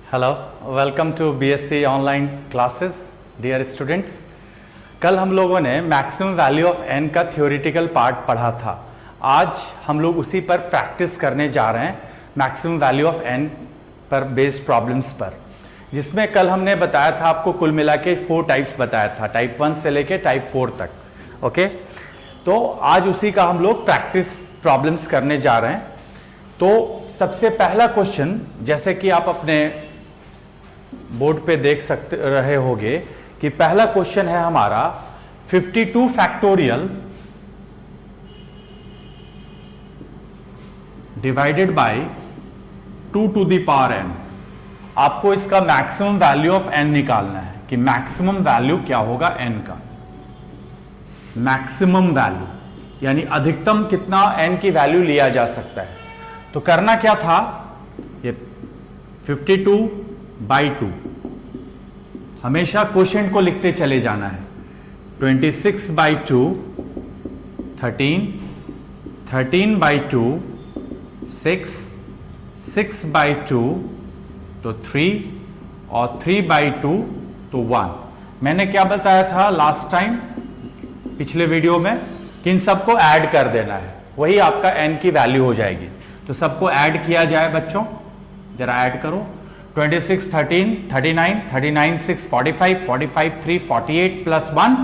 Hello, welcome to BSc online classes dear students. कल हम लोगों ने मैक्सिमम वैल्यू ऑफ एन का थ्योरेटिकल पार्ट पढ़ा था। आज हम लोग उसी पर प्रैक्टिस करने जा रहे हैं, मैक्सिमम वैल्यू ऑफ एन पर बेस्ड प्रॉब्लम्स पर, जिसमें कल हमने बताया था आपको कुल मिला के 4 टाइप्स बताया था, टाइप 1 से लेके टाइप 4 तक। ओके, तो आज उसी का हम लोग प्रैक्टिस प्रॉब्लम्स करने जा रहे हैं। तो सबसे पहला क्वेश्चन, जैसे कि आप अपने बोर्ड पे देख सकते रहे होंगे कि पहला क्वेश्चन है हमारा 52 factorial divided by 2 to the power n। आपको इसका मैक्सिमम वैल्यू ऑफ n निकालना है कि मैक्सिमम वैल्यू क्या होगा n का। मैक्सिमम वैल्यू यानी अधिकतम कितना n की वैल्यू लिया जा सकता है। तो करना क्या था, ये 52/2 हमेशा क्वोशिएंट को लिखते चले जाना है। 26/2 13, 13/2 6, 6/2 तो 3 और 3/2 तो 1। मैंने क्या बताया था लास्ट टाइम पिछले वीडियो में कि इन सबको ऐड कर देना है, वही आपका n की वैल्यू हो जाएगी। तो सबको ऐड किया जाए बच्चों, जरा ऐड करो। 26 13 39 39 6 45 45 3 48 प्लस 1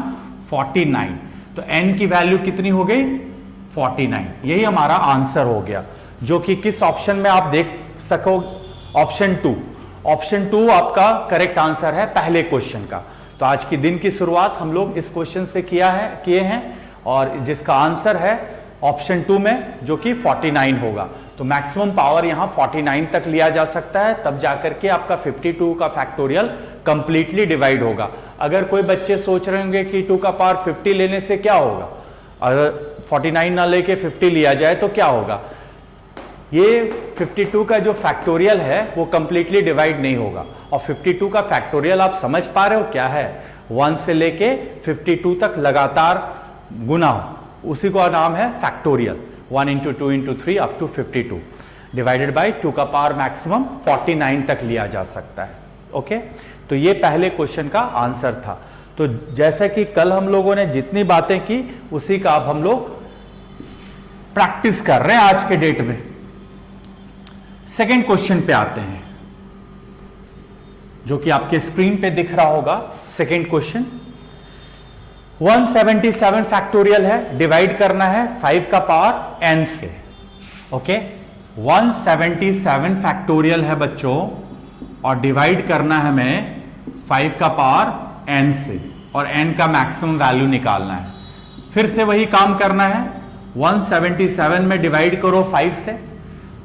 49। तो n की वैल्यू कितनी हो गई? 49। यही हमारा आंसर हो गया, जो कि किस ऑप्शन में आप देख सको, ऑप्शन 2। ऑप्शन 2 आपका करेक्ट आंसर है पहले क्वेश्चन का। तो आज की दिन की शुरुआत हम लोग इस क्वेश्चन से किए हैं और जिसका आंसर है ऑप्शन 2 में, जो कि 49 होगा। तो मैक्सिमम पावर यहां 49 तक लिया जा सकता है, तब जाकर के आपका 52 का फैक्टोरियल कंप्लीटली डिवाइड होगा। अगर कोई बच्चे सोच रहे होंगे कि 2 का पावर 50 लेने से क्या होगा, अगर 49 ना लेके 50 लिया जाए तो क्या होगा, ये 52 का जो फैक्टोरियल है वो कंप्लीटली डिवाइड नहीं होगा। और 52 का फैक्टोरियल आप समझ पा रहे हो क्या है, 1 से लेके 52 तक लगातार गुना, उसी का नाम है factorial. 1 into 2 into 3 up to 52 divided by 2 का पावर मैक्सिमम 49 तक लिया जा सकता है। ओके, तो ये पहले क्वेश्चन का आंसर था। तो जैसे कि कल हम लोगों ने जितनी बातें की उसी का अब हम लोग प्रैक्टिस कर रहे हैं आज के डेट में। सेकेंड क्वेश्चन पे आते हैं, जो कि आपके स्क्रीन पे दिख रहा होगा। सेकेंड क्वेश्चन 177 फैक्टोरियल है, डिवाइड करना है 5 का पावर n से। ओके, 177 फैक्टोरियल है बच्चों और डिवाइड करना है हमें 5 का पावर n से, और n का मैक्सिमम वैल्यू निकालना है। फिर से वही काम करना है, 177 में डिवाइड करो 5 से।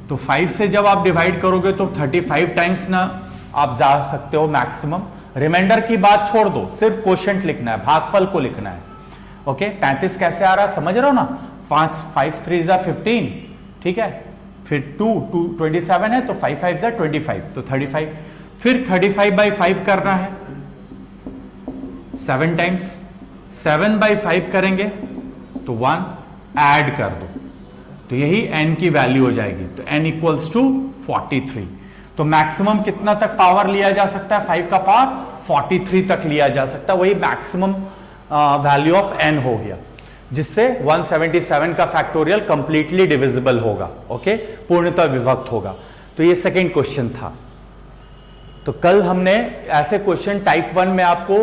तो 5 से जब आप डिवाइड करोगे तो 35 टाइम्स ना आप जा सकते हो मैक्सिमम। रिमाइंडर की बात छोड़ दो, सिर्फ क्वोशिएंट लिखना है, भागफल को लिखना है। ओके, 35 कैसे आ रहा है समझ रहे हो ना, 5 3 जा 15, ठीक है। फिर 2 27 है तो 5 5 जा 25 तो 35। फिर 35/5 करना है 7 टाइम्स, 7/5 करेंगे तो 1 ऐड कर दो, तो यही n की वैल्यू हो जाएगी। तो n इक्वल्स टू 43। तो मैक्सिमम कितना तक पावर लिया जा सकता है, 5 का पावर 43 तक लिया जा सकता है, वही मैक्सिमम वैल्यू ऑफ n हो गया, जिससे 177 का फैक्टोरियल कंप्लीटली डिविजिबल होगा। ओके, पूर्णतः विभक्त होगा। तो ये सेकंड क्वेश्चन था। तो कल हमने ऐसे क्वेश्चन टाइप 1 में आपको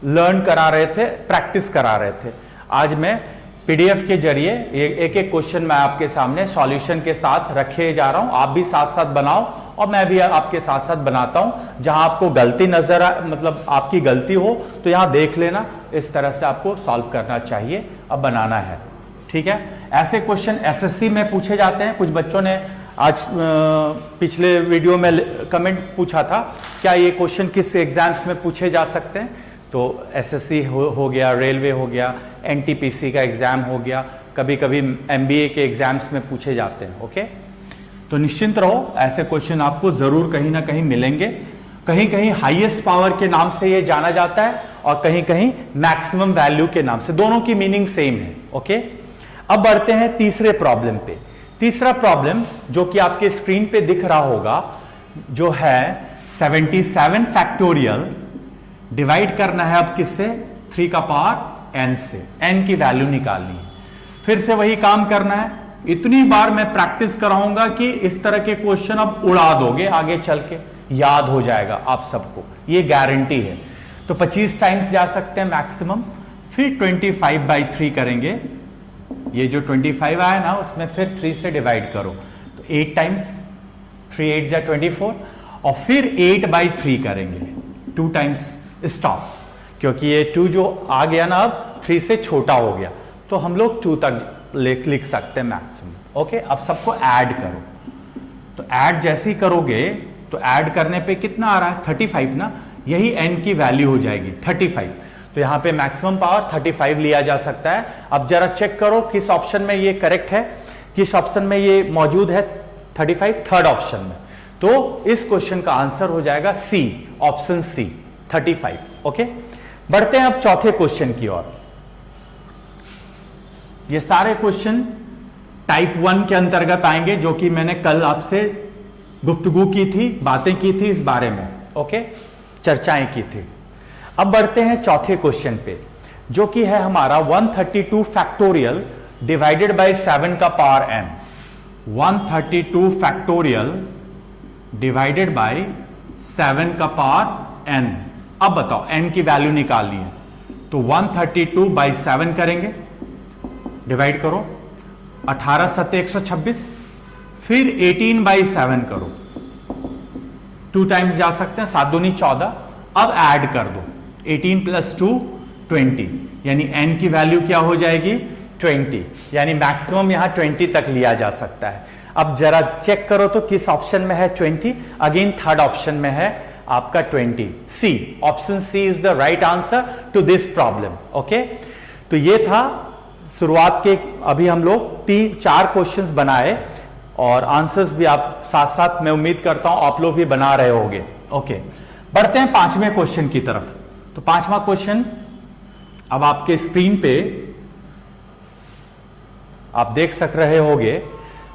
लर्न करा रहे थे, प्रैक्टिस करा रहे थे। आज मैं पीडीएफ के जरिए एक एक क्वेश्चन मैं आपके सामने सॉल्यूशन के साथ रखे जा रहा हूं। आप भी साथ साथ बनाओ और मैं भी आपके साथ साथ बनाता हूं। जहां आपको गलती नजर आए, मतलब आपकी गलती हो, तो यहां देख लेना। इस तरह से आपको सॉल्व करना चाहिए, अब बनाना है, ठीक है। ऐसे क्वेश्चन एसएससी में पूछे जाते हैं। कुछ बच्चों ने आज पिछले वीडियो में कमेंट पूछा था, क्या ये क्वेश्चन किस एग्जाम्स में पूछे जा सकते हैं। तो एसएससी हो गया, रेलवे हो गया, एनटीपीसी का एग्जाम हो गया, कभी कभी एमबीए के एग्जाम्स में पूछे जाते हैं। ओके, तो निश्चिंत रहो, ऐसे क्वेश्चन आपको जरूर कहीं ना कहीं मिलेंगे। कहीं कहीं हाईएस्ट पावर के नाम से ये जाना जाता है और कहीं कहीं मैक्सिमम वैल्यू के नाम से, दोनों की मीनिंग सेम है। ओके, अब बढ़ते हैं तीसरे प्रॉब्लम पे। तीसरा प्रॉब्लम जो कि आपके स्क्रीन पे दिख रहा होगा, जो है 77 फैक्टोरियल डिवाइड करना है अब किससे, 3 का पावर n से, n की वैल्यू निकालनी है। फिर से वही काम करना है, इतनी बार मैं प्रैक्टिस कराऊंगा कि इस तरह के क्वेश्चन अब उड़ा दोगे, आगे चल के याद हो जाएगा आप सबको, ये गारंटी है। तो 25 टाइम्स जा सकते हैं मैक्सिमम, फिर 25/3 करेंगे, ये जो 25 आया ना उसमें फिर 3 से डिवाइड करो, तो 8 टाइम्स, 3 8 जा 24, और फिर 8/3 करेंगे, 2 टाइम्स स्टॉप, क्योंकि ये 2 जो आ गया ना अब 3 से छोटा हो गया, तो हम लोग 2 तक लिख सकते हैं मैक्सिमम। ओके, अब सबको ऐड करो, तो ऐड जैसे ही करोगे तो ऐड करने पे कितना आ रहा है, 35 ना, यही n की वैल्यू हो जाएगी 35, तो यहां पे मैक्सिमम पावर 35 लिया जा सकता है। अब जरा चेक करो किस ऑप्शन में ये करेक्ट है, किस ऑप्शन में ये मौजूद है 35, थर्ड ऑप्शन में, तो इस क्वेश्चन का आंसर हो जाएगा सी, ऑप्शन सी 35। ओके, बढ़ते हैं अब चौथे क्वेश्चन की ओर। ये सारे क्वेश्चन टाइप 1 के अंतर्गत आएंगे, जो कि मैंने कल आपसे गुफ्तगू की थी, बातें की थी इस बारे में, ओके, चर्चाएं की थी। अब बढ़ते हैं चौथे क्वेश्चन पे, जो कि है हमारा 132 फैक्टोरियल डिवाइडेड बाय 7 का power n। 132 factorial divided bye 7 का पावर n। अब बताओ n की वैल्यू निकालनी है, तो 132/7 करेंगे, डिवाइड करो, 18 7 126, फिर 18/7 करो, 2 टाइम्स जा सकते हैं, 7 दूनी 14, अब ऐड कर दो, 18 + 2 20, यानी n की वैल्यू क्या हो जाएगी 20, यानी मैक्सिमम यहां 20 तक लिया जा सकता है। अब जरा चेक करो तो किस ऑप्शन में है 20, अगेन थर्ड ऑप्शन में है आपका 20, C, option C is the right answer to this problem. Okay, तो ये था शुरुआत के, अभी हम लोग 3-4 क्वेश्चंस बनाए और आंसर्स भी आप साथ साथ, मैं उम्मीद करता हूं आप लोग भी बना रहे होंगे। ओके, बढ़ते हैं 5वें क्वेश्चन की तरफ। तो 5वां क्वेश्चन अब आपके स्क्रीन पे आप देख सक रहे होंगे।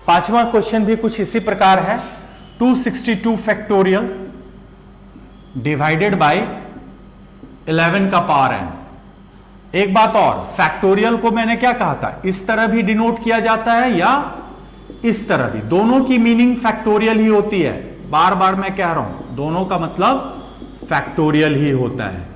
5वां क्वेश्चन भी कुछ इसी प्रकार है, 262 फैक्टोरियल डिवाइडेड बाय 11 का पावर n। एक बात और, फैक्टोरियल को मैंने क्या कहा था, इस तरह भी डिनोट किया जाता है या इस तरह भी, दोनों की मीनिंग फैक्टोरियल ही होती है। बार बार मैं कह रहा हूं, दोनों का मतलब फैक्टोरियल ही होता है।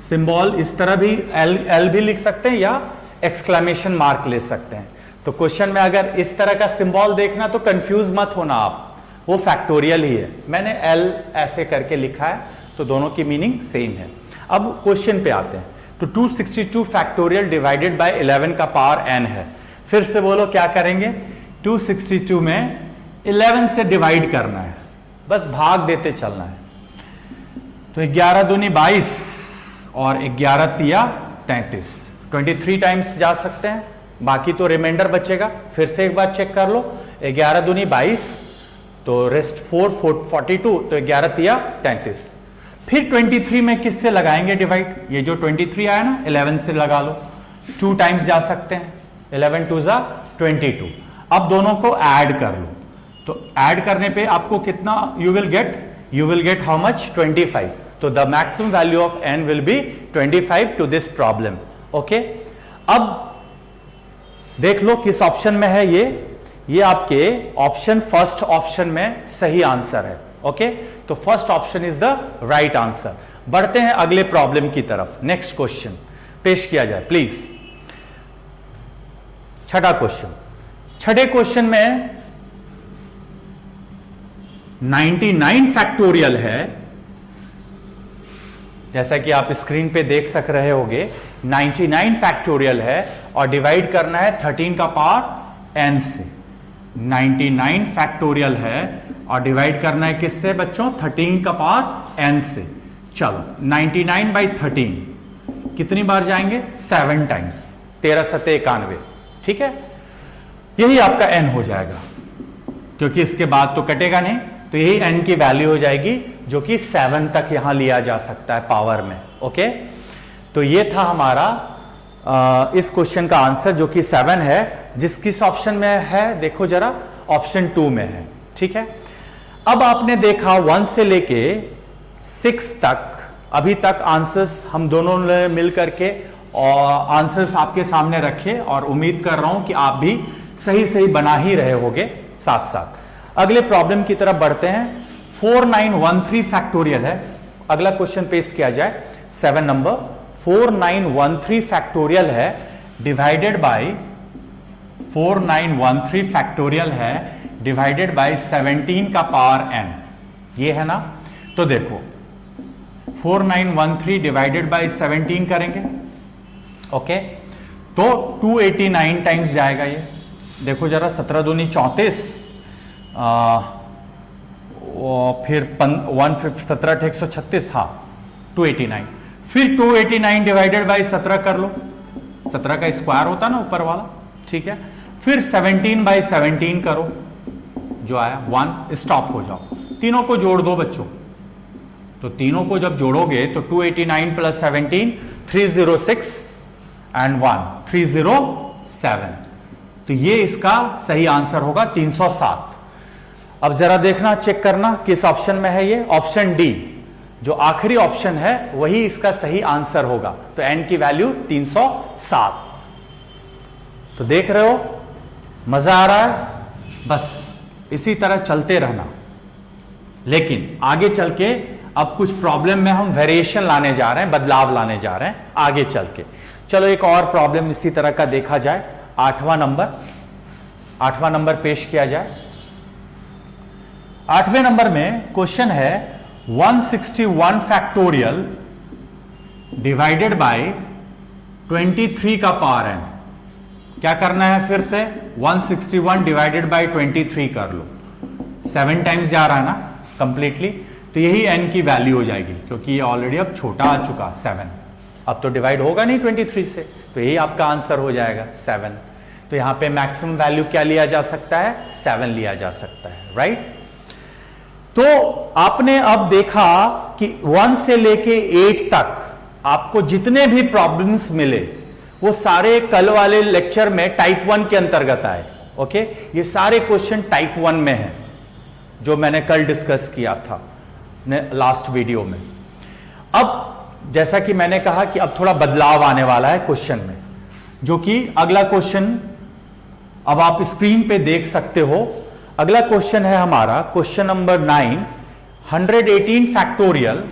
सिंबल इस तरह भी एल भी लिख सकते हैं या एक्सक्लेमेशन मार्क ले सकते हैं। तो क्वेश्चन में अगर इस तरह का सिंबल देखना तो कंफ्यूज मत होना आप, वो फैक्टोरियल ही है। मैंने एल ऐसे करके लिखा है, तो दोनों की मीनिंग सेम है। अब क्वेश्चन पे आते हैं। तो 262 फैक्टोरियल डिवाइडेड बाय 11 का पावर n है। फिर से बोलो क्या करेंगे, 262 में 11 से डिवाइड करना है, बस भाग देते चलना है। तो 11 दूनी 22 और 11 तिया 33, 23 टाइम्स जा सकते हैं, बाकी तो रिमाइंडर बचेगा। फिर से एक बार चेक कर लो, 11 दूनी 22, तो रेस्ट 4 42, तो 11 तिया 33। फिर 23 में किससे लगाएंगे डिवाइड, ये जो 23 आया ना 11 से लगा लो, 2 टाइम्स जा सकते हैं, 11 2 जा 22। अब दोनों को ऐड कर लो, तो ऐड करने पे आपको कितना you will get how much 25। तो the maximum value of n will be 25 to this problem. Okay, अब देख लो किस ऑप्शन में है ये आपके ऑप्शन फर्स्ट ऑप्शन में सही आंसर है। ओके, तो first option is the right answer. बढ़ते हैं अगले प्रॉब्लम की तरफ। नेक्स्ट क्वेश्चन पेश किया जाए प्लीज। छठा क्वेश्चन, छठे क्वेश्चन में 99 फैक्टोरियल है, जैसा कि आप स्क्रीन पे देख सक रहे होंगे। 99 फैक्टोरियल है और डिवाइड करना है 13 का पावर n से। 99 फैक्टोरियल है और डिवाइड करना है किससे बच्चों, 13 का पावर n से। चलो 99/13 कितनी बार जाएंगे, 7 टाइम्स, 13 7 91, ठीक है, यही आपका n हो जाएगा, क्योंकि इसके बाद तो कटेगा नहीं, तो यही n की वैल्यू हो जाएगी, जो कि 7 तक यहां लिया जा सकता है पावर में। ओके, तो ये था हमारा इस क्वेश्चन का आंसर, जो कि 7 है। किस ऑप्शन में है देखो जरा, ऑप्शन 2 में है, ठीक है। अब आपने देखा 1 से लेके 6 तक, अभी तक आंसर्स हम दोनों ने मिल करके और आंसर्स आपके सामने रखे, और उम्मीद कर रहा हूं कि आप भी सही सही बना ही रहे होगे साथ साथ। अगले प्रॉब्लम की तरफ बढ़ते हैं। 4913 फैक्टोरियल है, अगला क्वेश्चन पेश किया जाए। 7 नंबर 4913 फैक्टोरियल है डिवाइडेड बाय 4913 फैक्टोरियल है डिवाइडेड बाय 17 का पावर n, ये है ना। तो देखो 4913 डिवाइडेड बाय 17 करेंगे, ओके, तो 289 टाइम्स जाएगा ये। देखो जरा 17 दूनी 34, फिर 17 136, हाँ 289, फिर 289 डिवाइडेड बाय 17 कर लो, 17 का स्क्वायर होता ना ऊपर वाला, ठीक है। फिर 17 बाय 17 करो, जो आया 1, स्टॉप हो जाओ, तीनों को जोड़ दो बच्चों। तो तीनों को जब जोड़ोगे तो 289 प्लस 17 306 एंड 1 307, तो ये इसका सही आंसर होगा 307। अब जरा देखना, चेक करना किस ऑप्शन में है ये। ऑप्शन डी, जो आखिरी ऑप्शन है वही इसका सही आंसर होगा। तो n की वैल्यू 307। तो देख रहे हो, मजा आ रहा है, बस इसी तरह चलते रहना। लेकिन आगे चल के अब कुछ प्रॉब्लम में हम वेरिएशन लाने जा रहे हैं, बदलाव लाने जा रहे हैं आगे चल के। चलो एक और प्रॉब्लम इसी तरह का देखा जाए। 8वां नंबर पेश किया जाए। 8वें नंबर में क्वेश्चन है 161 फैक्टोरियल डिवाइडेड बाय 23 का पावर n। क्या करना है, फिर से 161 डिवाइडेड बाय 23 कर लो, 7 टाइम्स जा रहा है ना कंप्लीटली, तो यही n की वैल्यू हो जाएगी, क्योंकि ये ऑलरेडी अब छोटा आ चुका 7, अब तो डिवाइड होगा नहीं 23 से, तो यही आपका आंसर हो जाएगा 7। तो यहां पे मैक्सिमम वैल्यू क्या लिया जा सकता है, 7 लिया जा सकता है, राइट। तो आपने अब देखा कि 1 से लेके 8 तक आपको जितने भी प्रॉब्लम्स मिले वो सारे कल वाले लेक्चर में टाइप 1 के अंतर्गत आए, ओके। ये सारे क्वेश्चन टाइप 1 में हैं, जो मैंने कल डिस्कस किया था लास्ट वीडियो में। अब जैसा कि मैंने कहा कि अब थोड़ा बदलाव आने वाला है क्वेश्चन में, जो कि अगला क्वेश्चन अब आप स्क्रीन पे देख सकते हो। अगला क्वेश्चन है हमारा क्वेश्चन नंबर 9, 118 फैक्टोरियल।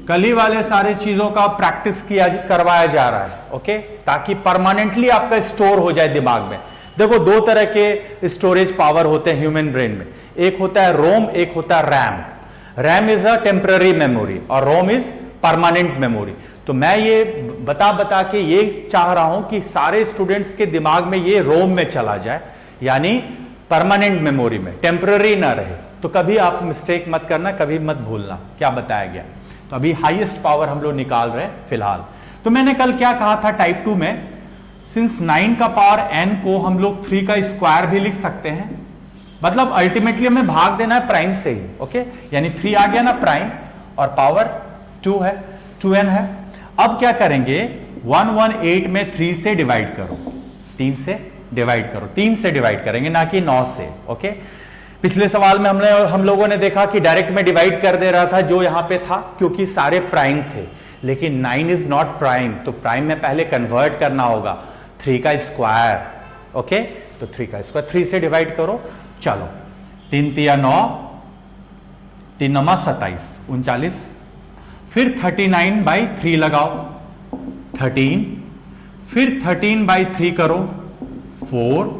कल ही वाले सारे चीजों का प्रैक्टिस करवाया जा रहा है, ओके, ताकि परमानेंटली आपका स्टोर हो जाए दिमाग में। देखो 2 तरह के स्टोरेज पावर होते हैं ह्यूमन ब्रेन में, एक होता है रोम, एक होता है RAM. RAM is a temporary memory और रोम इज परमानेंट मेमोरी। तो मैं ये बता के ये चाह रहा हूं कि सारे स्टूडेंट्स के दिमाग में ये रोम में चला जाए, यानी परमानेंट मेमोरी में, टेम्पररी ना रहे। तो कभी आप मिस्टेक मत करना, कभी मत भूलना क्या बताया गया। तो अभी हाईएस्ट पावर हम लोग निकाल रहे हैं फिलहाल। तो मैंने कल क्या कहा था टाइप 2 में, सिंस 9 का पावर n को हम लोग 3 का स्क्वायर भी लिख सकते हैं, मतलब अल्टीमेटली हमें भाग देना है प्राइम से ही, ओके। यानी 3 आ गया ना प्राइम, और पावर 2 है, 2n है। अब क्या करेंगे, 118 में 3 से डिवाइड करो, 3 से डिवाइड करो, 3 से डिवाइड करेंगे ना कि 9 से, ओके। पिछले सवाल में हम लोगों ने देखा कि डायरेक्ट में डिवाइड कर दे रहा था जो यहां पे था, क्योंकि सारे प्राइम थे। लेकिन 9 इज नॉट प्राइम, तो प्राइम में पहले कन्वर्ट करना होगा 3 का स्क्वायर, ओके। तो 3 का स्क्वायर 3 से डिवाइड करो। चलो 3 तिया 9, 3 9 27, 39। फिर 39 बाई 3 लगाओ, 13। फिर 13 बाई 3 करो, 4,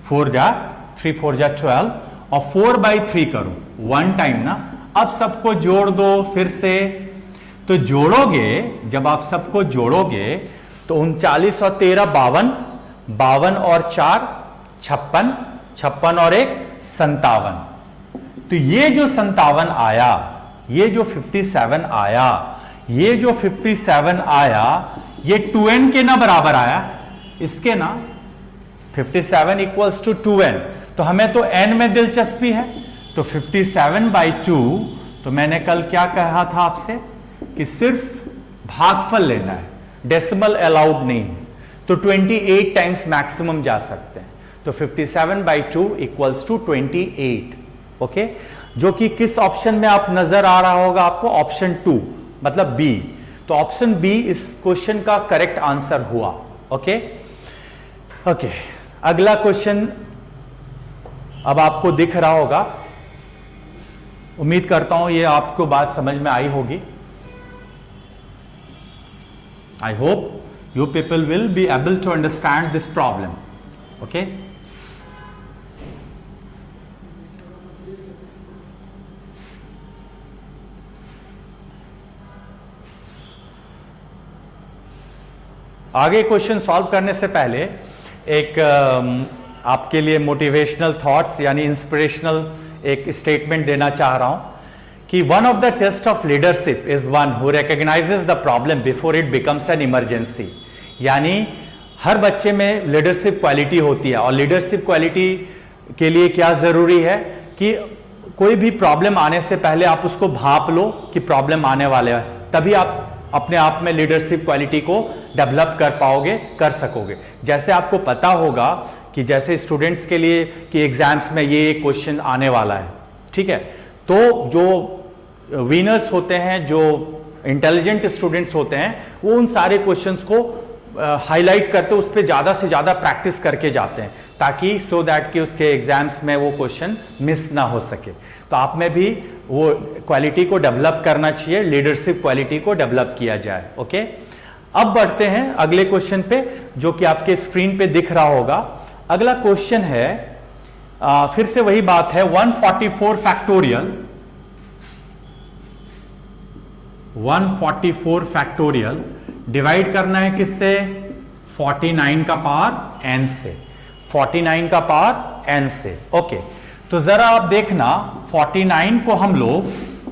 4 जा 3 4 जा 12, और 4 बाई 3 करो 1 टाइम ना। अब सबको जोड़ दो फिर से। तो जोड़ोगे, जब आप सबको जोड़ोगे तो 39 और 13 52, 52 और 4 56, 56 और 1 57। तो ये जो 57 आया, ये जो 57 आया, ये जो 57 आया, ये 2n के ना बराबर आया, इसके ना 57 इक्वल्स टू 2n। तो हमें तो n में दिलचस्पी है, तो 57 बाई 2। तो मैंने कल क्या कहा था आपसे कि सिर्फ भागफल लेना है, डेसिमल अलाउड नहीं है। तो 28 टाइम्स मैक्सिमम जा सकते हैं। तो 57/2 इक्वल्स टू 28, ओके, जो कि किस ऑप्शन में आप नजर आ रहा होगा आपको, ऑप्शन 2 मतलब बी। तो ऑप्शन बी इस क्वेश्चन का करेक्ट आंसर हुआ, ओके। ओके, अगला क्वेश्चन अब आपको दिख रहा होगा, उम्मीद करता हूं ये आपको बात समझ में आई होगी। I hope you people will be able to understand this problem, okay? आगे क्वेश्चन सॉल्व करने से पहले एक आपके लिए मोटिवेशनल थॉट्स यानी इंस्पिरेशनल एक स्टेटमेंट देना चाह रहा हूं कि one of the test of leadership is one who recognises the problem before it becomes an emergency. यानी हर बच्चे में लीडरशिप क्वालिटी होती है, और लीडरशिप क्वालिटी के लिए क्या जरूरी है कि कोई भी प्रॉब्लम आने से पहले आप उसको भाप लो कि प्रॉब्लम आने वाले है, तभी आप अपने आप में लीडरशिप क्वालिटी को डेवलप कर पाओगे, कर सकोगे। जैसे आपको पता होगा कि जैसे स्टूडेंट्स के लिए कि एग्जाम्स में ये क्वेश्चन आने वाला है, ठीक है, तो जो विनर्स होते हैं, जो इंटेलिजेंट स्टूडेंट्स होते हैं, वो उन सारे क्वेश्चंस को हाईलाइट करते, उस पर ज्यादा से ज्यादा प्रैक्टिस करके जाते हैं, ताकि सो दैट कि उसके एग्जाम्स में वो क्वेश्चन मिस ना हो सके। तो आप में भी वो क्वालिटी को डेवलप करना चाहिए, लीडरशिप क्वालिटी को डेवलप किया जाए, ओके। अब बढ़ते हैं अगले क्वेश्चन पे, जो कि आपके स्क्रीन पे दिख रहा होगा। अगला क्वेश्चन है, फिर से वही बात है, 144 फैक्टोरियल, 144 फैक्टोरियल डिवाइड करना है किससे, 49 का पावर n से, 49 का पावर n से, ओके। तो जरा आप देखना, 49 को हम लोग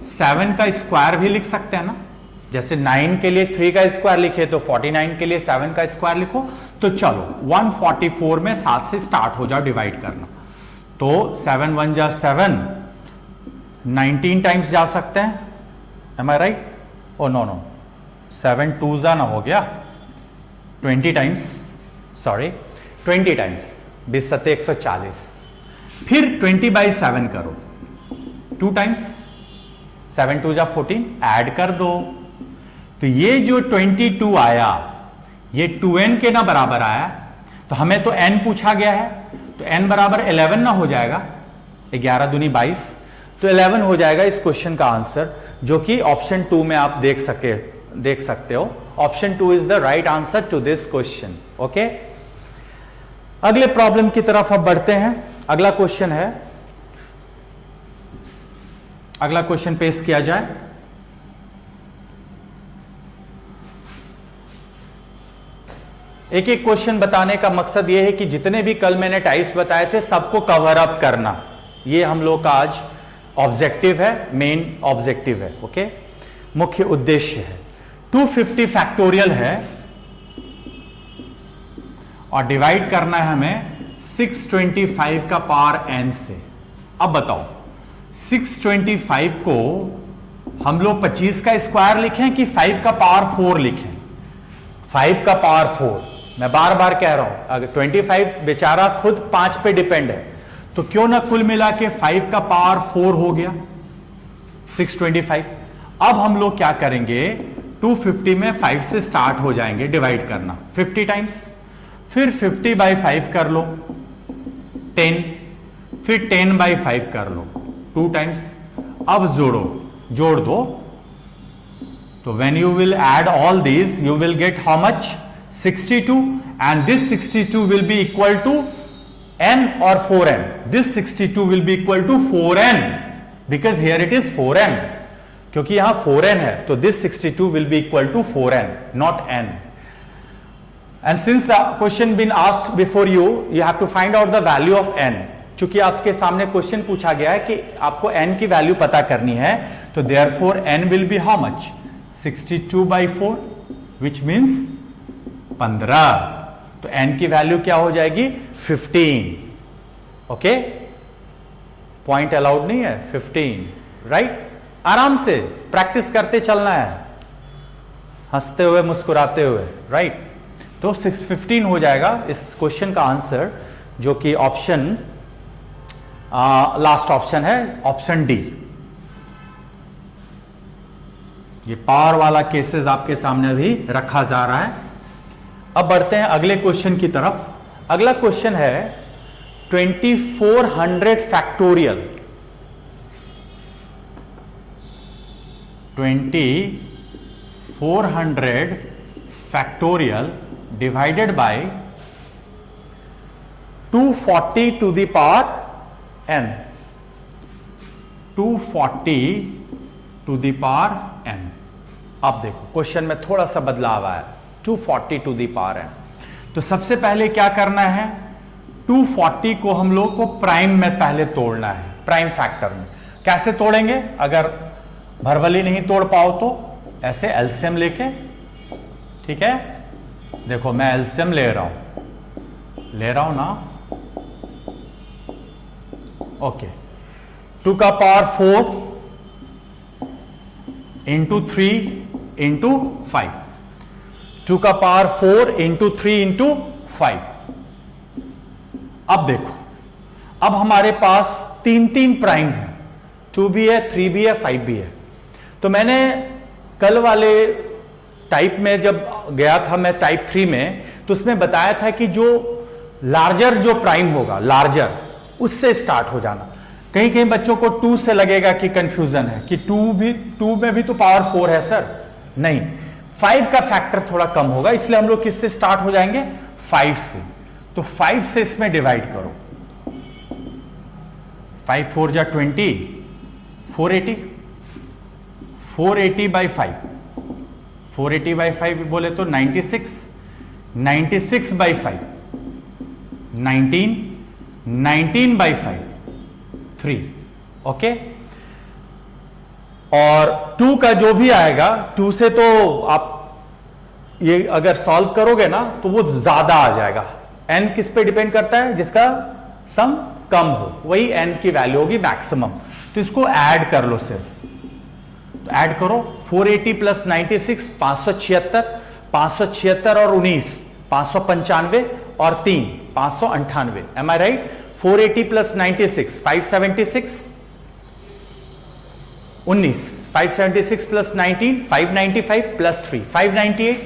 7 का स्क्वायर भी लिख सकते हैं ना, जैसे 9 के लिए 3 का स्क्वायर लिखे तो 49 के लिए 7 का स्क्वायर लिखो। तो चलो 144 में 7 से स्टार्ट हो जाओ डिवाइड करना, तो 7 1 जा 7, 19 टाइम्स जा सकते हैं, एम आई राइट? ओ नो नो, 7 2 जा ना हो गया, 20 टाइम्स, सॉरी 20 टाइम्स, 20 सत्ते 140, फिर 20/7 करो, 2 टाइम्स, 7 2 जा 14, ऐड कर दो, तो ये जो 22 आया ये 2n के ना बराबर आया, तो हमें तो n पूछा गया है, तो n बराबर 11 ना हो जाएगा, 11 दूनी 22, तो 11 हो जाएगा इस क्वेश्चन का आंसर, जो कि ऑप्शन 2 में आप देख सकते हो। Option 2 is the right answer to this question, okay. अगले प्रॉब्लम की तरफ अब बढ़ते हैं। अगला क्वेश्चन है, अगला क्वेश्चन पेश किया जाए। एक एक क्वेश्चन बताने का मकसद यह है कि जितने भी कल मैंने टाइप्स बताए थे सबको कवर अप करना, ये हम लोग का आज ऑब्जेक्टिव है, मेन ऑब्जेक्टिव है, ओके, मुख्य उद्देश्य है। 250 फैक्टोरियल है और डिवाइड करना है हमें 625 का पावर n से। अब बताओ 625 को हम लोग 25 का स्क्वायर लिखें कि 5 का पावर 4 लिखें? 5 का पावर 4, मैं बार बार कह रहा हूं, अगर 25 बेचारा खुद 5 पे डिपेंड है, तो क्यों ना कुल मिला के 5 का पावर 4 हो गया 625। अब हम लोग क्या करेंगे, 250 में 5 से स्टार्ट हो जाएंगे डिवाइड करना 50 टाइम्स, फिर 50/5 कर लो 10, फिर 10/5 कर लो 2 टाइम्स। अब जोड़ दो, तो when you will add all these you will get how much, 62, and this 62 will be equal to n or 4n, this 62 will be equal to 4n because here it is 4n, क्योंकि यहां 4n है, तो this 62 will be equal to 4n not n, and since the question been asked before you have to find out the value of n। चूंकि आपके सामने question पूछा गया है कि आपको n की वैल्यू पता करनी है, तो therefore n will be how much, 62/4 which means 15, तो n की वैल्यू क्या हो जाएगी 15, ओके, पॉइंट अलाउड नहीं है 15, राइट। आराम से प्रैक्टिस करते चलना है, हंसते हुए मुस्कुराते हुए, राइट। तो 615 हो जाएगा इस क्वेश्चन का आंसर, जो कि ऑप्शन लास्ट ऑप्शन है, ऑप्शन डी। ये पावर वाला केसेस आपके सामने अभी रखा जा रहा है। अब बढ़ते हैं अगले क्वेश्चन की तरफ। अगला क्वेश्चन है 2400 factorial. 2400 factorial divided by 240 to the power n। 240 to the power n। अब देखो क्वेश्चन में थोड़ा सा बदलाव आया, 240 टू द पावर n। तो सबसे पहले क्या करना है, 240 को हम लोग को प्राइम में पहले तोड़ना है, प्राइम फैक्टर में। कैसे तोड़ेंगे, अगर भरभली नहीं तोड़ पाओ तो ऐसे एलसीएम लेके, ठीक है। देखो मैं एलसीएम ले रहा हूं ना, ओके। 2 का पावर 4 इंटू 3 इंटू 5, 2 का पावर 4 इंटू 3 इंटू 5। अब देखो, अब हमारे पास 3 प्राइम है, 2 भी है, 3 भी है, 5 भी है। तो मैंने कल वाले टाइप में जब गया था मैं टाइप 3 में, तो उसमें बताया था कि जो लार्जर जो प्राइम होगा, लार्जर, उससे स्टार्ट हो जाना। कहीं कहीं बच्चों को 2 से लगेगा कि कंफ्यूजन है कि 2 में भी तो पावर 4 है सर। नहीं, 5 का फैक्टर थोड़ा कम होगा, इसलिए हम लोग किससे स्टार्ट हो जाएंगे, 5 से। तो 5 से इसमें डिवाइड करो, 5 4 जा 20, 480, 480 बाई 5, 480 बाई 5 बोले तो 96, 96 बाई 5 19, 19 बाई 5 3, ओके। और 2 का जो भी आएगा, 2 से तो आप ये अगर सॉल्व करोगे ना तो वो ज्यादा आ जाएगा। n किस पे डिपेंड करता है, जिसका सम कम हो, वही n की वैल्यू होगी मैक्सिमम। तो इसको ऐड कर लो सिर्फ, तो ऐड करो 480 प्लस 96 576, 576 और 19 595 और 3 598। एम आई राइट? 480 plus 96 576, 19 576 plus 19 595 plus 3 598।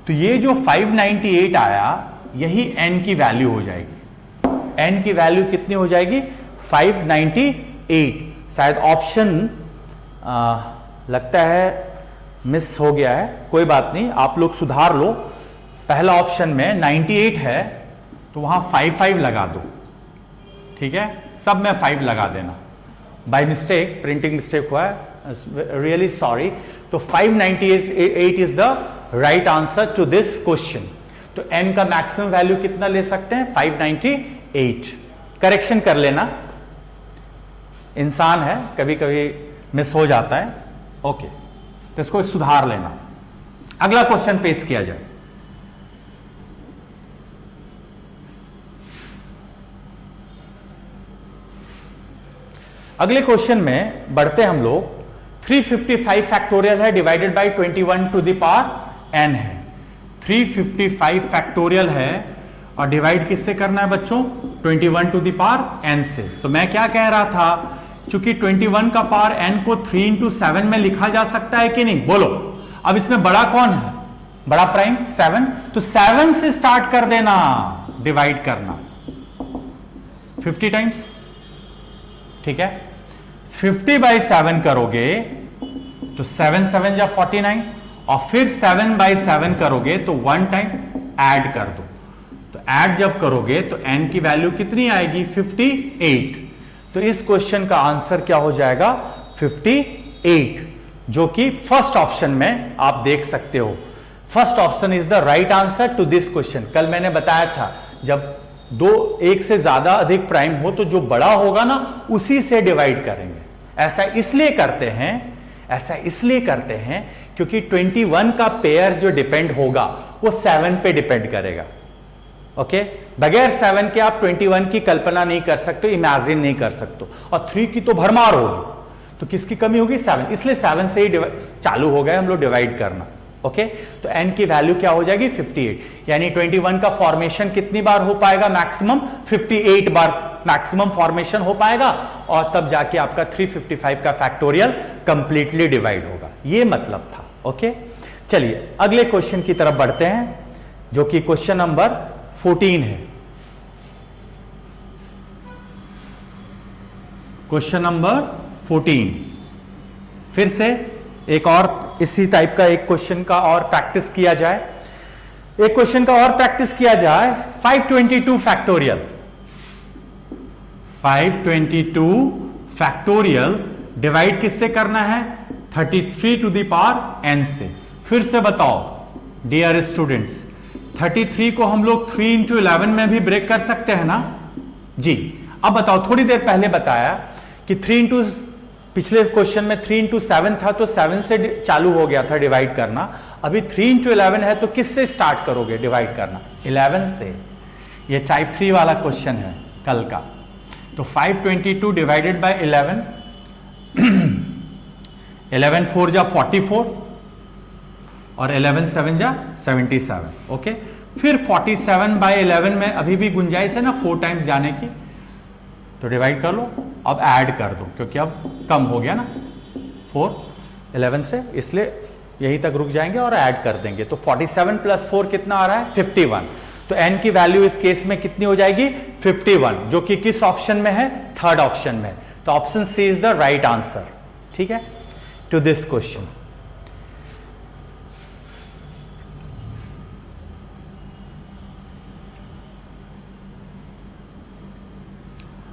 तो ये जो 598 आया, यही n की वैल्यू हो जाएगी। n की वैल्यू कितनी हो जाएगी, 598। शायद ऑप्शन लगता है मिस हो गया है, कोई बात नहीं, आप लोग सुधार लो। पहला ऑप्शन में 98 है तो वहां 55 लगा दो, ठीक है। सब में 5 लगा देना, बाय मिस्टेक प्रिंटिंग मिस्टेक हुआ है, रियली सॉरी। तो 598 is the right answer to this question. तो n का मैक्सिमम वैल्यू कितना ले सकते हैं, 598। करेक्शन कर लेना, इंसान है कभी कभी मिस हो जाता है, ओके। तो इसको सुधार लेना। अगला क्वेश्चन पेश किया जाए। अगले क्वेश्चन में बढ़ते हम लोग। 355 फैक्टोरियल है divided by 21 to the power n है। 355 फैक्टोरियल है और डिवाइड किससे करना है बच्चों, 21 टू द पावर n से। तो मैं क्या कह रहा था, चूंकि 21 का पावर n को 3 इंटू 7 में लिखा जा सकता है कि नहीं, बोलो। अब इसमें बड़ा कौन है, बड़ा प्राइम 7, तो 7 से स्टार्ट कर देना डिवाइड करना 50 टाइम्स, ठीक है। 50 बाई 7 करोगे तो 7 7 जा 49, और फिर 7 बाई 7 करोगे तो 1 टाइम ऐड कर दो। तो ऐड जब करोगे तो n की वैल्यू कितनी आएगी, 58। तो इस क्वेश्चन का आंसर क्या हो जाएगा, 58, जो कि फर्स्ट ऑप्शन में आप देख सकते हो। First option is the right answer to this question. कल मैंने बताया था, जब एक से ज्यादा अधिक प्राइम हो तो जो बड़ा होगा ना उसी से डिवाइड करेंगे। ऐसा इसलिए करते हैं क्योंकि 21 का पेयर जो डिपेंड होगा वो 7 पे डिपेंड करेगा, ओके। बगैर 7 के आप 21 की कल्पना नहीं कर सकते, इमेजिन नहीं कर सकते। और 3 की तो भरमार होगी, तो किसकी कमी होगी, 7। इसलिए 7 से ही चालू हो गए हम लोग डिवाइड करना, ओके, तो n की वैल्यू क्या हो जाएगी 58, यानी 21 का फॉर्मेशन कितनी बार हो पाएगा मैक्सिमम, 58 बार मैक्सिमम फॉर्मेशन हो पाएगा, और तब जाके आपका 355 का फैक्टोरियल कंप्लीटली डिवाइड होगा, ये मतलब था। ओके, चलिए अगले क्वेश्चन की तरफ बढ़ते हैं, जो कि क्वेश्चन नंबर 14 है। क्वेश्चन नंबर 14, फिर से एक और इसी टाइप का एक क्वेश्चन का और प्रैक्टिस किया जाए, एक क्वेश्चन का और प्रैक्टिस किया जाए। 522 फैक्टोरियल, 522 फैक्टोरियल डिवाइड किससे करना है, 33 टू द पावर n से। फिर से बताओ डियर स्टूडेंट्स, 33 को हम लोग 3 इंटू 11 में भी ब्रेक कर सकते हैं ना जी। अब बताओ, थोड़ी देर पहले बताया कि 3 इंटू, पिछले क्वेश्चन में 3 इंटू 7 था तो 7 से चालू हो गया था डिवाइड करना, अभी 3 इंटू 11 है तो किससे स्टार्ट करोगे डिवाइड करना, 11 से। ये टाइप 3 वाला क्वेश्चन है कल का। तो 522 डिवाइडेड बाय 11, 11 4 जा 44 और 11 7 जा 77। ओके, फिर 47 बाय 11 में अभी भी गुंजाइश है ना 4 टाइम्स जाने की, तो डिवाइड कर लो, अब ऐड कर दो क्योंकि अब कम हो गया ना 4 11 से, इसलिए यहीं तक रुक जाएंगे और ऐड कर देंगे। तो 47 प्लस 4 कितना आ रहा है 51, तो n की वैल्यू इस केस में कितनी हो जाएगी 51, जो कि किस ऑप्शन में है, थर्ड ऑप्शन में। तो option C is the right answer, ठीक है, टू दिस क्वेश्चन।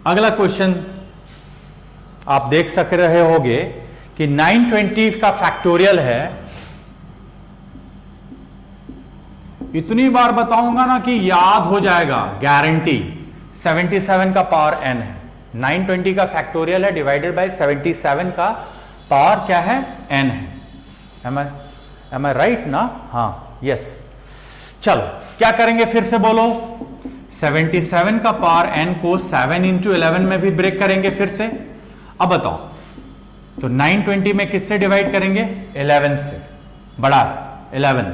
अगला क्वेश्चन आप देख सक रहे होंगे कि 920 का फैक्टोरियल है। इतनी बार बताऊंगा ना कि याद हो जाएगा, गारंटी। 77 का पावर n है, 920 का फैक्टोरियल है डिवाइडेड बाय 77 का पावर क्या है n है। एम आई राइट ना? हाँ, यस। चलो क्या करेंगे फिर से बोलो, 77 का पावर n को 7 इंटू 11 में भी ब्रेक करेंगे फिर से। अब बताओ, तो 920 में किससे डिवाइड करेंगे, 11 से, बड़ा 11,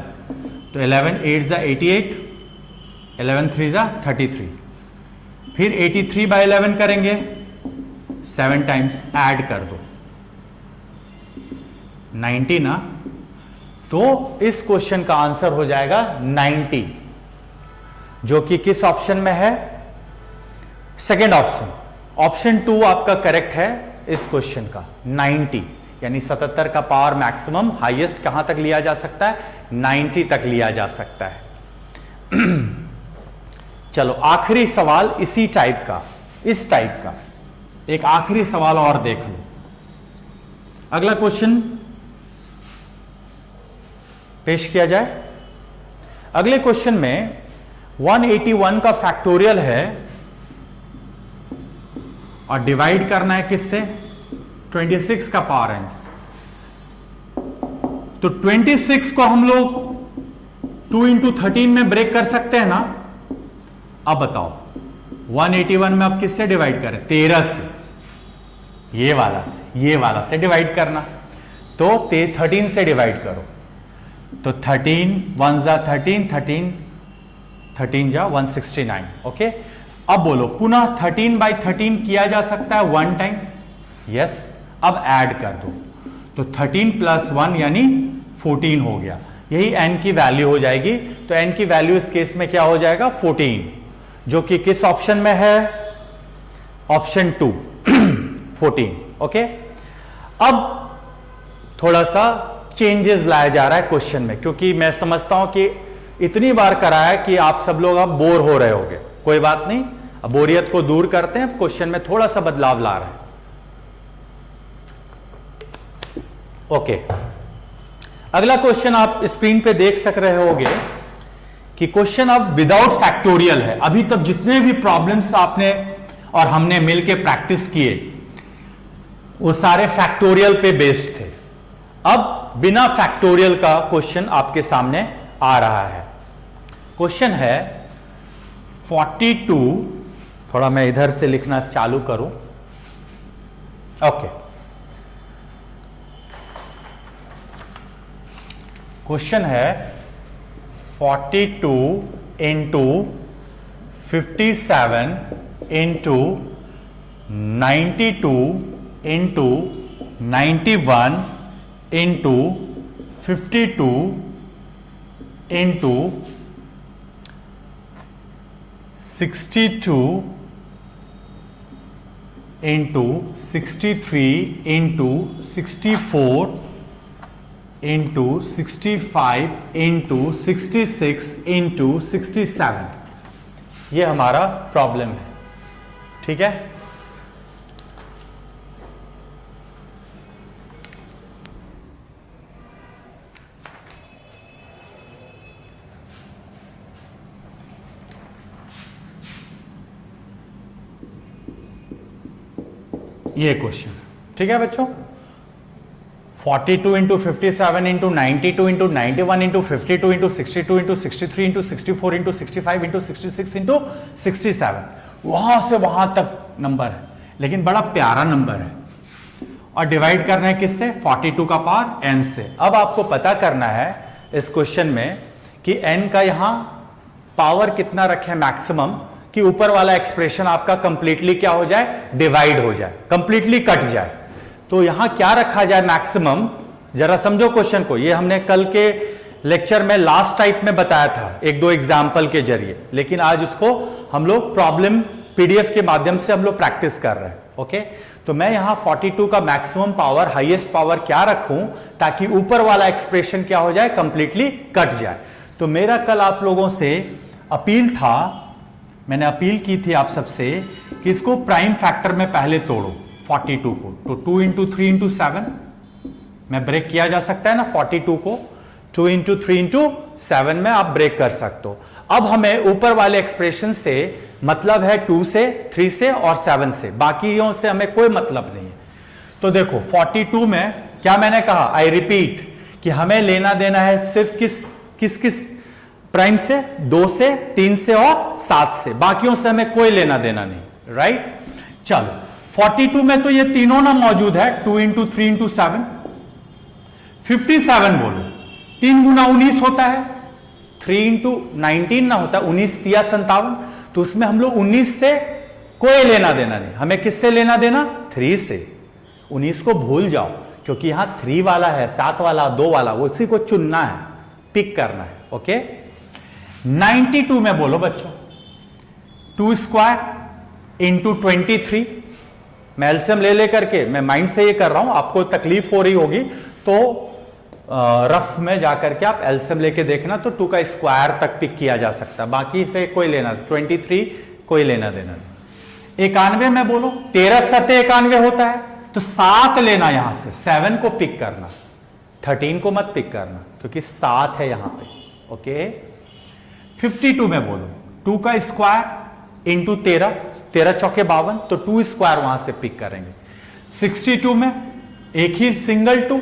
तो 11 8 जा 88, 11 3 जा 33, फिर 83 बाय 11 करेंगे, 7 टाइम्स ऐड कर दो, 90 ना, तो इस क्वेश्चन का आंसर हो जाएगा 90, जो कि किस ऑप्शन में है, सेकेंड ऑप्शन। ऑप्शन 2 आपका करेक्ट है इस क्वेश्चन का, 90, यानी 77 का पावर मैक्सिमम हाईएस्ट कहां तक लिया जा सकता है, 90 तक लिया जा सकता है। चलो आखिरी सवाल इसी टाइप का, इस टाइप का एक आखिरी सवाल और देख लो। अगला क्वेश्चन पेश किया जाए। अगले क्वेश्चन में 181 का फैक्टोरियल है और डिवाइड करना है किससे, 26 का पावर n। तो 26 को हम लोग 2 इंटू 13 में ब्रेक कर सकते हैं ना। अब बताओ 181 में अब किससे डिवाइड करें, 13 से, ये वाला से डिवाइड करना, तो 13 से डिवाइड करो, तो 13 1 जा 13, 13 जा 169। ओके, अब बोलो पुनः 13 बाई 13 किया जा सकता है 1 टाइम, यस। अब ऐड कर दो, तो 13 प्लस 1 यानी 14 हो गया, यही n की वैल्यू हो जाएगी। तो n की वैल्यू इस केस में क्या हो जाएगा 14, जो कि किस ऑप्शन में है, ऑप्शन 2 14। ओके, अब थोड़ा सा चेंजेस लाया जा रहा है क्वेश्चन में, क्योंकि मैं समझता हूं कि इतनी बार कराया कि आप सब लोग अब बोर हो रहे होंगे। कोई बात नहीं, अब बोरियत को दूर करते हैं, क्वेश्चन में थोड़ा सा बदलाव ला रहे हैं। ओके, अगला क्वेश्चन आप स्क्रीन पे देख सक रहे होंगे कि क्वेश्चन अब विदाउट फैक्टोरियल है। अभी तक जितने भी प्रॉब्लम्स आपने और हमने मिलके प्रैक्टिस किए वो सारे फैक्टोरियल पे बेस्ड थे। अब बिना फैक्टोरियल का क्वेश्चन आपके सामने आ रहा है। क्वेश्चन है 42, थोड़ा मैं इधर से लिखना चालू करूं। ओके, क्वेश्चन है 42 into 57 into 92 into 91 into 52 into 62 into 63 into 64 into 65 into 66 into 67, ये हमारा प्रॉब्लम है। ठीक है, ये क्वेश्चन। ठीक है बच्चों, 42 into 57 into 92 into 91 into 52 into 62 into 63 into 64 into 65 into 66 into 67, वहां से वहां तक नंबर है, लेकिन बड़ा प्यारा नंबर है। और डिवाइड करना है किससे? 42 का पावर n से। अब आपको पता करना है इस क्वेश्चन में कि n का यहां पावर कितना रखे मैक्सिमम, कि ऊपर वाला एक्सप्रेशन आपका कंप्लीटली क्या हो जाए? डिवाइड हो जाए, कंप्लीटली कट जाए। तो यहां क्या रखा जाए मैक्सिमम? जरा समझो क्वेश्चन को। ये हमने कल के लेक्चर में लास्ट टाइप में बताया था एक दो एग्जाम्पल के जरिए, लेकिन आज उसको हम लोग प्रॉब्लम पीडीएफ के माध्यम से हम लोग प्रैक्टिस कर रहे हैं। ओके, तो मैं यहां 42 का मैक्सिमम पावर, हाईएस्ट पावर क्या रखूं ताकि ऊपर वाला एक्सप्रेशन क्या हो जाए? कंप्लीटली कट जाए। तो मेरा कल आप लोगों से अपील था, मैंने अपील की थी आप सबसे कि इसको प्राइम फैक्टर में पहले तोड़ो 42 को। तो 2 इंटू 3 इंटू 7 में ब्रेक किया जा सकता है ना 42 को। 2 इंटू 3 इंटू 7 में आप ब्रेक कर सकते हो। अब हमें ऊपर वाले एक्सप्रेशन से मतलब है 2 से, 3 से और 7 से, बाकियों से हमें कोई मतलब नहीं है। तो देखो 42 में क्या मैंने कहा, आई रिपीट, कि हमें लेना देना है सिर्फ किस प्राइम से, 2 से, 3 से और 7 से, बाकियों से हमें कोई लेना देना नहीं। राइट, चलो 42 में तो ये तीनों ना मौजूद है, 2 इंटू 3 इंटू 7। 57 बोलो, 3 गुना 19 होता है, 3 इंटू 19 ना होता, 19 तिया 57। तो उसमें हम लोग 19 से कोई लेना देना नहीं, हमें किससे लेना देना? 3 से। 19 को भूल जाओ, क्योंकि यहां 3 वाला है, 7 वाला, 2 वाला, वो उसी को चुनना है, पिक करना है। ओके, 92 में बोलो बच्चों, 2 स्क्वायर इंटू 23। मैं एलसीएम ले लेकर के, मैं माइंड से ये कर रहा हूं, आपको तकलीफ हो रही होगी तो रफ में जाकर के आप एलसीएम लेके देखना, तो 2 का स्क्वायर तक पिक किया जा सकता है, बाकी से कोई लेना, 23 कोई लेना देना नहीं। 91 में बोलो, 13 सते 91 होता है, तो 7 लेना, यहां से 7 को पिक करना, 13 को मत पिक करना, क्योंकि 7 है यहां पे। ओके, 52 में बोलो, 2 का स्क्वायर इंटू 13, 13 चौके 52, तो 2 स्क्वायर वहां से पिक करेंगे। 62 में एक ही सिंगल 2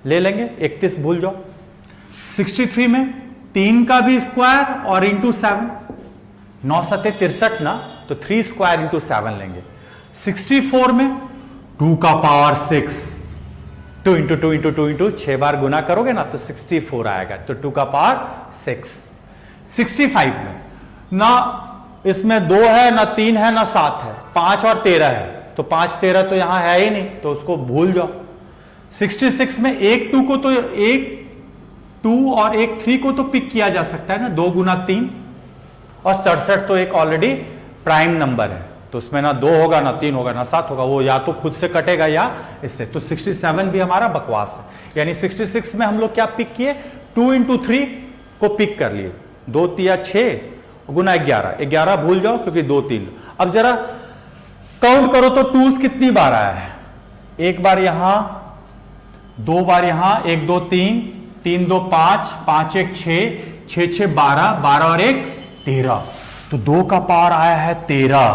ले लेंगे, 31 भूल जाओ। 63 में 3 का भी स्क्वायर और इंटू 7, 9 सते 63 ना, तो 3 स्क्वायर इंटू 7 लेंगे। 64 में 2 का पावर 6, 2 इंटू 2 इंटू 2 इंटू 6 बार गुना करोगे ना तो 64 आएगा, तो 2 का पावर 6। 65 में ना इसमें 2 है, ना 3 है, ना 7 है, 5 और 13 है, तो 5 13 तो यहां है ही नहीं, तो उसको भूल जाओ। 66 में एक 2 को, तो एक 2 और एक 3 को तो पिक किया जा सकता है ना, 2 गुना 3, और 67 तो एक ऑलरेडी प्राइम नंबर है, तो उसमें ना 2 होगा, ना 3 होगा, ना 7 होगा, वो या तो खुद से कटेगा या इससे। तो 67 भी हमारा बकवास है। यानी 66 में हम लोग क्या पिक किए? 2 इंटू 3 को पिक कर लिए, 2 तिया 6 गुना 11, 11 भूल जाओ क्योंकि 2 3। अब जरा काउंट करो तो 2 कितनी बार आया है? एक बार यहां, 2 बार यहां, 1 2 3, 3 2 5, 5 1 6, 6 6 12, 12 और 1 13, तो 2 का पावर आया है 13।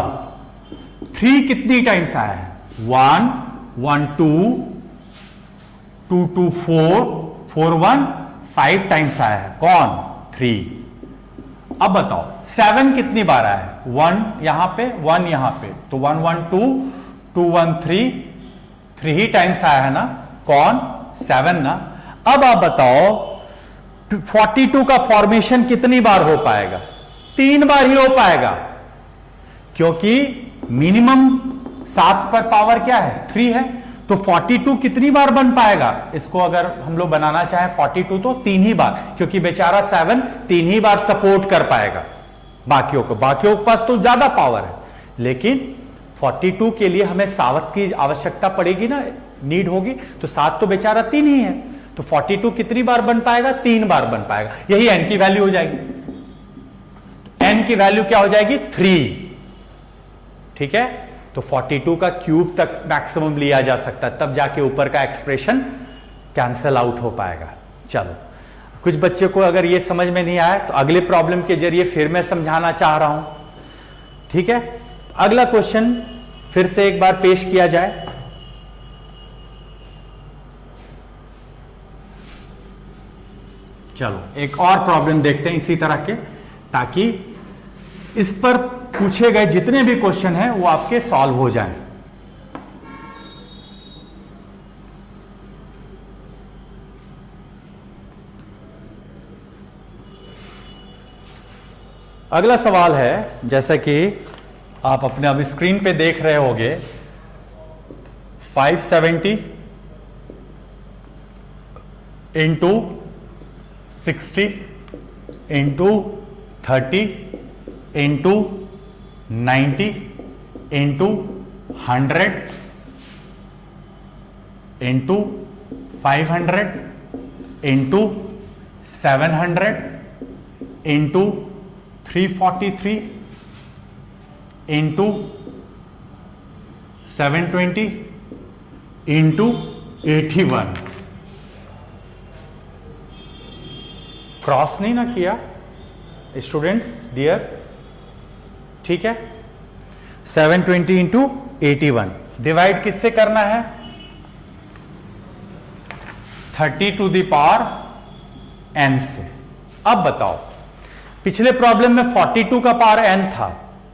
3 कितनी टाइम्स आया है? 1 1 2 2 2 4 4 1 5 टाइम्स आया है। कौन? 3। अब बताओ 7 कितनी बार आया है? 1 यहां पे, 1 यहां पे, तो 1 1 2 2 1 3 ही टाइम्स आया है ना। कौन? 7 ना। अब आप बताओ 42 का फॉर्मेशन कितनी बार हो पाएगा? 3 बार ही हो पाएगा, क्योंकि मिनिमम 7 पर पावर क्या है? 3 है। तो 42 कितनी बार बन पाएगा? इसको अगर हम लोग बनाना चाहें 42 तो 3 ही बार, क्योंकि बेचारा 7 3 ही बार सपोर्ट कर पाएगा बाकियों के पास तो ज्यादा पावर है, लेकिन 42 के लिए हमें 7 की आवश्यकता पड़ेगी ना, नीड होगी, तो 7 तो बेचारा 3 ही है, तो 42 कितनी बार बन पाएगा? 3 बार बन पाएगा। यही n की वैल्यू हो जाएगी। n की वैल्यू क्या हो जाएगी? 3। ठीक है, तो 42 का क्यूब तक मैक्सिमम लिया जा सकता है, तब जाके ऊपर का एक्सप्रेशन कैंसल आउट हो पाएगा। चलो, कुछ बच्चे को अगर ये समझ में नहीं आया तो अगले प्रॉब्लम के जरिए फिर मैं समझाना चाह रहा हूं। ठीक है, अगला क्वेश्चन फिर से एक बार पेश किया जाए। चलो एक और प्रॉब्लम देखते हैं इसी तरह के, ताकि इस पर पूछे गए जितने भी क्वेश्चन हैं वो आपके सॉल्व हो जाएं। अगला सवाल है, जैसा कि आप अपने अब स्क्रीन पे देख रहे होंगे, 570 into 60 into 30 into 90 into 100 into 500 into 700 into 343 into 720 into 81। Cross नहीं ना किया स्टूडेंट्स डियर? ठीक है, 720 इंटू 81 डिवाइड किससे करना है? 30 टू द पावर n से। अब बताओ, पिछले प्रॉब्लम में 42 का पावर n था,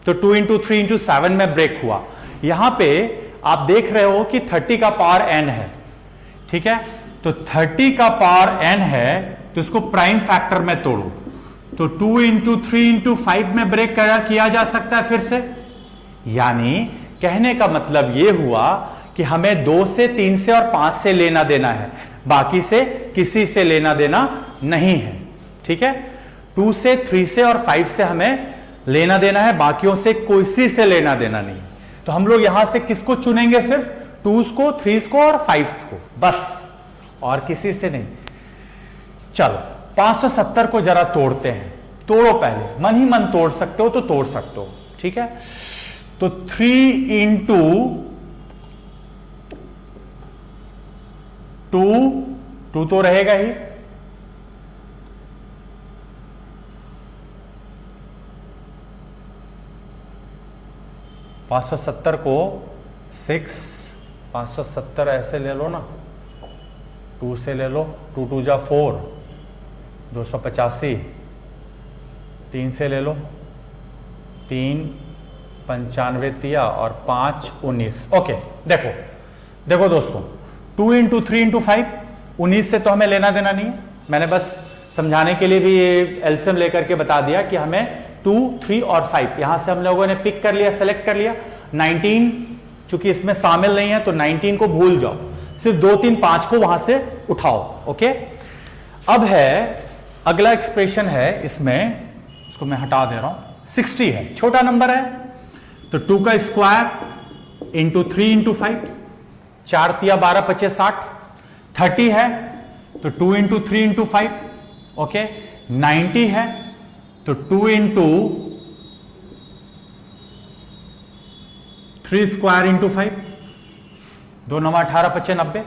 तो 2 इंटू 3 इंटू 7 में ब्रेक हुआ। यहां पे आप देख रहे हो कि 30 का पावर n है। ठीक है, तो 30 का पावर n है, तो इसको प्राइम फैक्टर में तोड़ो, तो 2 इंटू 3 इंटू 5 में ब्रेक किया जा सकता है फिर से। यानी कहने का मतलब यह हुआ कि हमें 2 से 3 से और 5 से लेना देना है, बाकी से किसी से लेना देना नहीं है। ठीक है, 2 से 3 से और 5 से हमें लेना देना है, बाकियों से किसी से लेना देना नहीं। तो हम लोग यहां से किसको चुनेंगे? सिर्फ 2s को, 3s को और 5s को, बस, और किसी से नहीं। चलो 570 को जरा तोड़ते हैं। तोड़ो पहले, मन ही मन तोड़ सकते हो तो तोड़ सकते हो। ठीक है, तो 3 इंटू 2 तो रहेगा ही, $570 को 6, 570 ऐसे ले लो ना, 2 से ले लो, 2 2 जा 4, 285, 3 से ले लो, 3 95 तिया और 5 19। ओके, देखो दोस्तों, 2 इंटू 3 इंटू 5, 19 से तो हमें लेना देना नहीं है। मैंने बस समझाने के लिए भी ये एलसीएम लेकर के बता दिया कि हमें 2, 3 और 5 यहां से हम लोगों ने पिक कर लिया, सेलेक्ट कर लिया। 19 चूंकि इसमें शामिल नहीं है तो 19 को भूल जाओ, सिर्फ 2, 3, 5 को वहां से उठाओ। ओके, अब है अगला एक्सप्रेशन है, इसमें इसको मैं हटा दे रहा हूं, 60 है, छोटा नंबर है, तो 2 का स्क्वायर इंटू 3 इंटू 5, 4 तिया 12 25 60, 30 है तो 2 इंटू 3 इंटू 5। ओके, 90 है तो 2 इंटू 3 स्क्वायर इंटू 5, 2 9 18 25 90।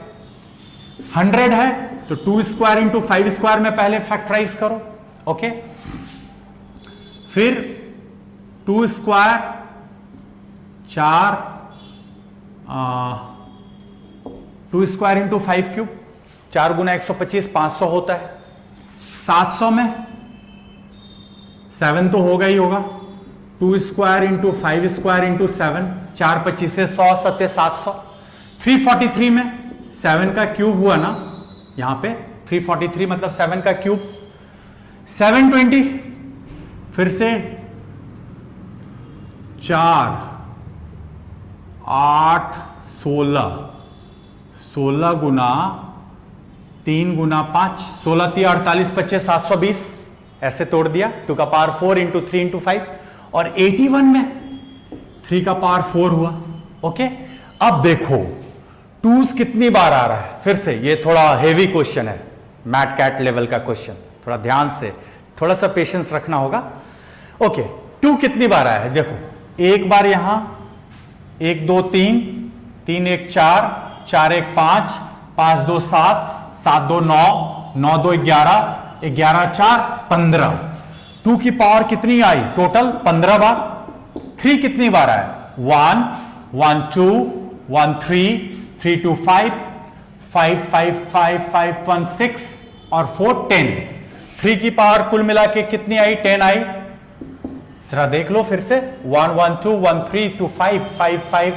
100 है तो 2 स्क्वायर इंटू 5 स्क्वायर में पहले फैक्टराइज करो। ओके, फिर 2 स्क्वायर 4, 2 स्क्वायर इंटू 5 क्यूब, 4 गुना 125 500 होता है। 700 में 7 तो होगा ही होगा, 2 स्क्वायर इंटू 5 स्क्वायर इंटू 7, 4 25 100 7 700। 343 में 7 का क्यूब हुआ ना, यहां पे 343 मतलब 7 का क्यूब, 720, फिर से 4 8 16, 16 गुना 3 गुना 5, 16 3 48 25 720, ऐसे तोड़ दिया। 2 का पावर 4 इंटू 3 इंटू 5, और 81 में 3 का पावर 4 हुआ। ओके, अब देखो टूज कितनी बार आ रहा है। फिर से ये थोड़ा हेवी क्वेश्चन है, मैट कैट लेवल का क्वेश्चन, थोड़ा ध्यान से, थोड़ा सा पेशेंस रखना होगा। ओके, 2 कितनी बार आया है देखो, एक बार यहां 1 2 3, 3 1 4, 4 1 5, 5 2 7, 7 2 9, 9 2 11, 11 4 15। 2 की पावर कितनी आई टोटल? 15 बार। 3 कितनी बार आया? 1 1 2 1 3 3 2 5 5 5 5 5 1 6 और 4 10। 3 की पावर कुल मिला के कितनी आई? 10 आई। जरा देख लो फिर से, 1 1 2 1 3 2 5 5 5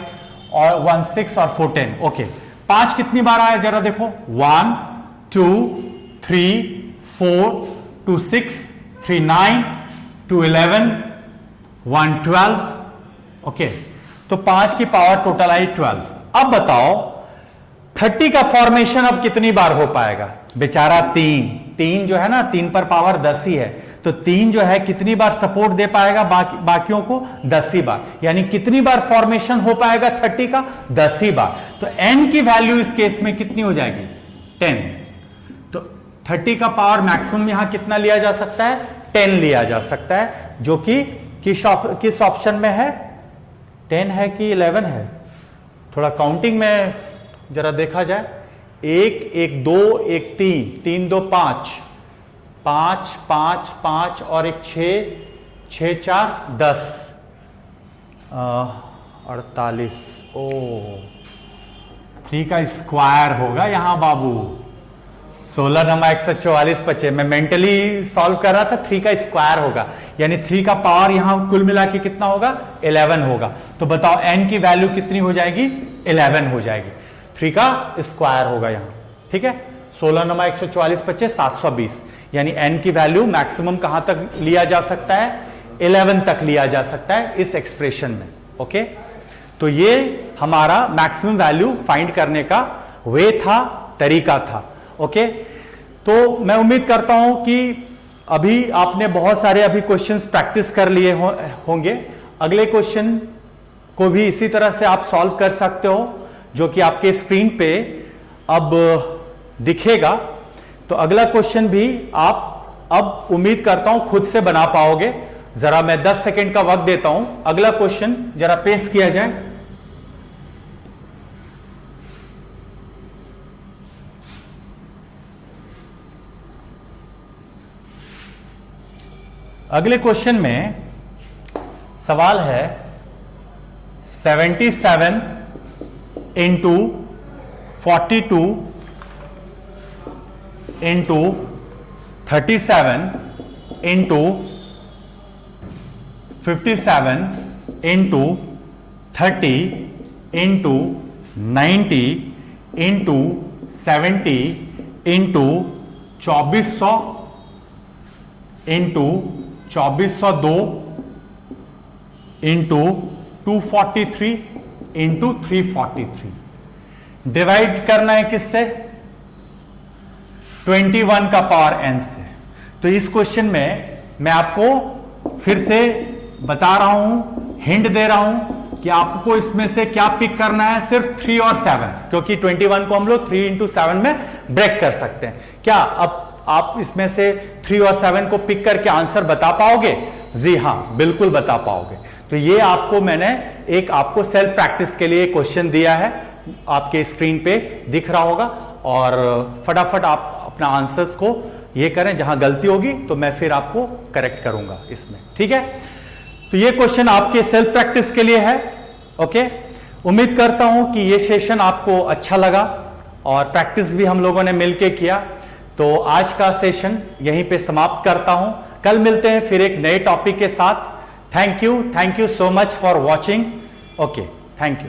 और 1 6 और 4 10। ओके, 5 कितनी बार आया जरा देखो, 1 2 3 4 2 6 3 9 2 11 1 12। ओके, तो 5 की पावर टोटल आई 12। अब बताओ 30 का फॉर्मेशन अब कितनी बार हो पाएगा? बेचारा 3 जो है ना, 3 पर पावर 10 ही है, तो 3 जो है कितनी बार सपोर्ट दे पाएगा बाकियों को? 10 ही बार। यानी कितनी बार फॉर्मेशन हो पाएगा 30 का? 10 ही बार। तो n की वैल्यू इस केस में कितनी हो जाएगी? 10। तो 30 का पावर मैक्सिमम यहां कितना लिया जा सकता है? 10 लिया जा सकता है, जो कि किस ऑप्शन में है? 10 है कि 11 है? थोड़ा काउंटिंग में जरा देखा जाए। 1 1 2 1 3 3 2 5 5 5 5 और 1 6 6 4 10 48। ओ 3 का स्क्वायर होगा यहां बाबू। 16 नमा 144 बचे। मैं मेंटली सॉल्व कर रहा था, 3 का स्क्वायर होगा, यानी 3 का पावर यहां कुल मिला के कितना होगा? 11 होगा। तो बताओ n की वैल्यू कितनी हो जाएगी? 11 हो जाएगी। 3 का स्क्वायर होगा यहां, ठीक है। 16 नमा 144 बचे 720, यानी n की वैल्यू मैक्सिमम कहां तक लिया जा सकता है? 11 तक लिया जा सकता है इस एक्सप्रेशन में। ओके, तो ये हमारा मैक्सिमम वैल्यू फाइंड करने का वे था, तरीका था। ओके, तो मैं उम्मीद करता हूं कि अभी आपने बहुत सारे अभी क्वेश्चंस प्रैक्टिस कर लिए होंगे। अगले क्वेश्चन को भी इसी तरह से आप सॉल्व कर सकते हो, जो कि आपके स्क्रीन पे अब दिखेगा। तो अगला क्वेश्चन भी आप अब उम्मीद करता हूं खुद से बना पाओगे। जरा मैं 10 सेकेंड का वक्त देता हूं, अगला क्वेश्चन जरा पेश किया जाए। अगले क्वेश्चन में सवाल है 77 into 42 into 37 into 57 into 30 into 90 into 70 into 2400 into 2402 into 243 into 343। Divide करना है किससे? 21 का पावर n से। तो इस क्वेश्चन में मैं आपको फिर से बता रहा हूं, हिंट दे रहा हूं कि आपको इसमें से क्या पिक करना है? सिर्फ 3 और 7, क्योंकि 21 को हम लोग 3 इंटू 7 में ब्रेक कर सकते हैं। क्या अब आप इसमें से 3 और 7 को पिक करके आंसर बता पाओगे? जी हां, बिल्कुल बता पाओगे। तो ये आपको मैंने एक आपको सेल्फ प्रैक्टिस के लिए क्वेश्चन दिया है, आपके स्क्रीन पे दिख रहा होगा, और फटाफट आप अपना आंसर्स को ये करें। जहां गलती होगी तो मैं फिर आपको करेक्ट करूंगा इसमें, ठीक है। तो ये क्वेश्चन आपके सेल्फ प्रैक्टिस के लिए है। ओके, उम्मीद करता हूं कि ये सेशन आपको अच्छा लगा और प्रैक्टिस भी हम लोगों ने मिलकर किया। तो आज का सेशन यहीं पे समाप्त करता हूं। कल मिलते हैं फिर एक नए टॉपिक के साथ। Thank you so much for watching. Okay, thank you.